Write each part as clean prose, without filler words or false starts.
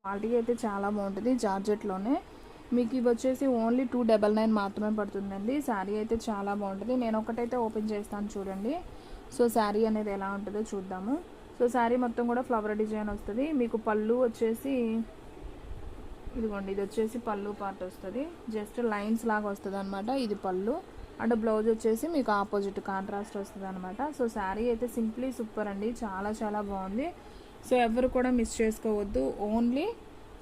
Quality అయితే చాలా బాగుంటుంది జార్జెట్లోనే. మీకు ఇవి వచ్చేసి ఓన్లీ 299 మాత్రమే పడుతుందండి. శారీ అయితే చాలా బాగుంటుంది. నేను ఒకటైతే ఓపెన్ చేస్తాను చూడండి. సో శారీ అనేది ఎలా ఉంటుందో చూద్దాము. సో శారీ మొత్తం కూడా ఫ్లవర్ డిజైన్ వస్తుంది. మీకు పళ్ళు వచ్చేసి ఇదిగోండి, ఇది వచ్చేసి పళ్ళు పార్ట్ వస్తుంది. జస్ట్ లైన్స్ లాగా వస్తుంది అనమాట. ఇది పళ్ళు అండ్ బ్లౌజ్ వచ్చేసి మీకు ఆపోజిట్ కాంట్రాస్ట్ వస్తుంది అనమాట. సో శారీ అయితే సింప్లీ సూపర్ అండి, చాలా చాలా బాగుంది. సో ఎవరు కూడా మిస్ చేసుకోవద్దు. ఓన్లీ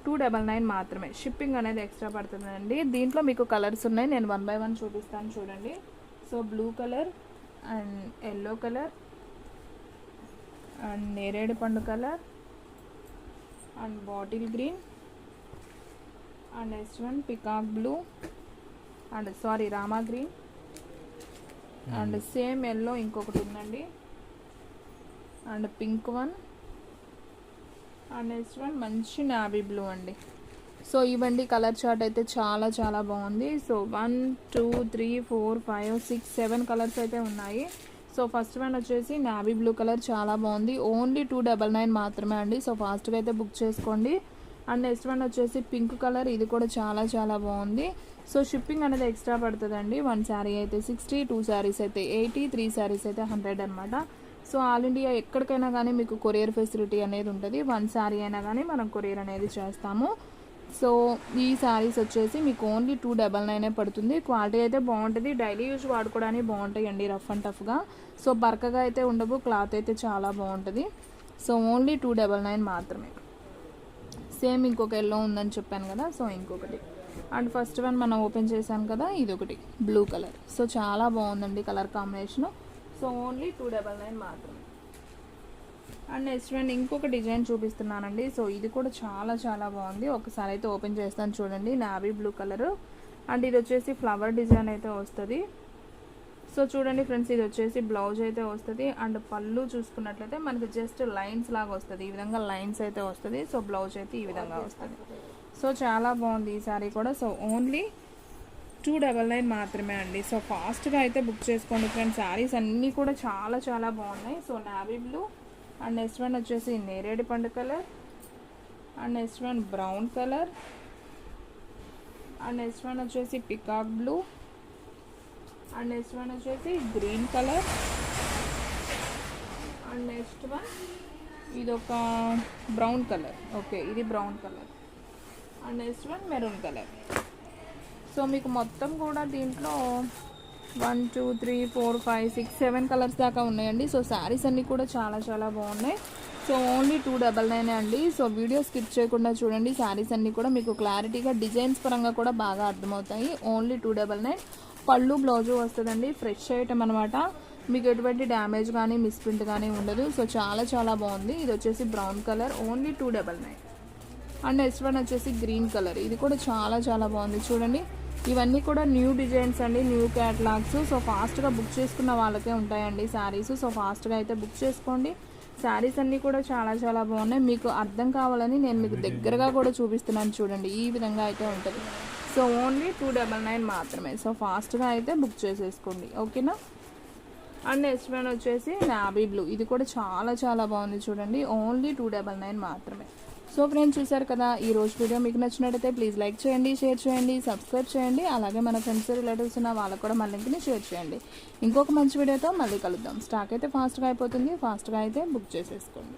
299 మాత్రమే. షిప్పింగ్ అనేది ఎక్స్ట్రా పడుతుందండి. దీంట్లో మీకు కలర్స్ ఉన్నాయి, నేను 1 by 1 చూపిస్తాను చూడండి. So blue colour and yellow colour and నేరేడు పండు colour and bottle green and next one peacock blue and sorry Rama green and same yellow ఇంకొకటి ఉందండి and pink one and next one మంచి నావీ బ్లూ అండి. So ఇవ్వండి colour chart అయితే చాలా చాలా బాగుంది. సో 1 2 3 4 5 6 7 కలర్స్ అయితే ఉన్నాయి. సో ఫస్ట్ వన్ వచ్చేసి నావీ బ్లూ కలర్ చాలా బాగుంది. ఓన్లీ 299 మాత్రమే అండి. సో ఫాస్ట్గా అయితే బుక్ చేసుకోండి. అండ్ నెక్స్ట్ వన్ వచ్చేసి పింక్ కలర్, ఇది కూడా చాలా చాలా బాగుంది. సో షిప్పింగ్ అనేది ఎక్స్ట్రా పడుతుందండి. 1 శారీ అయితే 60, 2 శారీస్ అయితే 80, 3 శారీస్ అయితే 100 అనమాట. సో ఆల్ ఇండియా ఎక్కడికైనా కానీ మీకు కొరియర్ ఫెసిలిటీ అనేది ఉంటుంది. 1 శారీ అయినా కానీ మనం కొరియర్ అనేది చేస్తాము. సో ఈ శారీస్ వచ్చేసి మీకు ఓన్లీ 299 పడుతుంది. క్వాలిటీ అయితే బాగుంటుంది, డైలీ యూజ్ వాడుకోవడానికి బాగుంటాయండి, రఫ్ అండ్ టఫ్గా. సో బరకగా అయితే ఉండవు, క్లాత్ అయితే చాలా బాగుంటుంది. సో ఓన్లీ 299 మాత్రమే. సేమ్ ఇంకొక ఎల్లో ఉందని చెప్పాను కదా, సో ఇంకొకటి అండ్ ఫస్ట్ వన్ మనం ఓపెన్ చేశాను కదా, ఇది ఒకటి బ్లూ కలర్. సో చాలా బాగుందండి కలర్ కాంబినేషను. సో ఓన్లీ 299 మాత్రమే. అండ్ నెక్స్ట్ వన్ ఇంకొక డిజైన్ చూపిస్తున్నానండి. సో ఇది కూడా చాలా చాలా బాగుంది. ఒకసారి అయితే ఓపెన్ చేస్తాను చూడండి. నావీ బ్లూ కలరు అండ్ ఇది వచ్చేసి ఫ్లవర్ డిజైన్ అయితే వస్తుంది. సో చూడండి ఫ్రెండ్స్, ఇది వచ్చేసి బ్లౌజ్ అయితే వస్తుంది అండ్ పళ్ళు చూసుకున్నట్లయితే మనకి జస్ట్ లైన్స్ లాగా వస్తుంది. ఈ విధంగా లైన్స్ అయితే వస్తుంది. సో బ్లౌజ్ అయితే ఈ విధంగా వస్తుంది. సో చాలా బాగుంది ఈ సారీ కూడా. సో ఓన్లీ 299 మాత్రమే అండి. సో ఫాస్ట్గా అయితే బుక్ చేసుకోండి ఫ్రెండ్స్. శారీస్ అన్నీ కూడా చాలా చాలా బాగున్నాయి. So navy blue and next one వచ్చేసి నేరేడు పండు colour and next one brown colour and next one వచ్చేసి peacock blue and next one వచ్చేసి green colour and next one ఇదొక బ్రౌన్ కలర్. ఓకే, ఇది brown colour and next one maroon colour. So మీకు మొత్తం కూడా దీంట్లో 1 2 3 4 5 6 7 కలర్స్ దాకా ఉన్నాయండి. సో శారీస్ అన్నీ కూడా చాలా చాలా బాగున్నాయి. సో ఓన్లీ 299 అండి. సో వీడియో స్కిప్ చేయకుండా చూడండి. శారీస్ అన్నీ కూడా మీకు క్లారిటీగా డిజైన్స్ పరంగా కూడా బాగా అర్థమవుతాయి. ఓన్లీ 299. పళ్ళు బ్లౌజు వస్తుందండి. ఫ్రెష్ ఐటమ్ అనమాట. మీకు ఎటువంటి డ్యామేజ్ కానీ మిస్ప్రింట్ కానీ ఉండదు. సో చాలా చాలా బాగుంది. ఇది వచ్చేసి brown colour, only 299. And next one వచ్చేసి గ్రీన్ కలర్, ఇది కూడా చాలా చాలా బాగుంది. చూడండి, ఇవన్నీ కూడా న్యూ డిజైన్స్ అండి, న్యూ క్యాటలాగ్స్. సో ఫాస్ట్గా బుక్ చేసుకున్న వాళ్ళకే ఉంటాయండి శారీస్. సో ఫాస్ట్గా అయితే బుక్ చేసుకోండి. శారీస్ అన్నీ కూడా చాలా చాలా బాగున్నాయి. మీకు అర్థం కావాలని నేను మీకు దగ్గరగా కూడా చూపిస్తున్నాను చూడండి. ఈ విధంగా అయితే ఉంటుంది. సో ఓన్లీ 299 మాత్రమే. సో ఫాస్ట్గా అయితే బుక్ చేసేసుకోండి, ఓకేనా. అండ్ నెక్స్ట్ వన్ వచ్చేసి నావీ బ్లూ, ఇది కూడా చాలా చాలా బాగుంది చూడండి. ఓన్లీ 299 మాత్రమే. సో ఫ్రెండ్స్, చూసారు కదా, ఈ రోజు వీడియో మీకు నచ్చినట్టయితే ప్లీజ్ లైక్ చేయండి, షేర్ చేయండి, సబ్స్క్రైబ్ చేయండి. అలాగే మన ఫ్రెండ్స్ రిలేటివ్స్ ఉన్న వాళ్ళకు కూడా మన లింక్ని షేర్ చేయండి. ఇంకొక మంచి వీడియోతో మళ్ళీ కలుద్దాం. స్టాక్ అయితే ఫాస్ట్గా అయిపోతుంది. ఫాస్ట్గా అయితే బుక్ చేసేసుకోండి.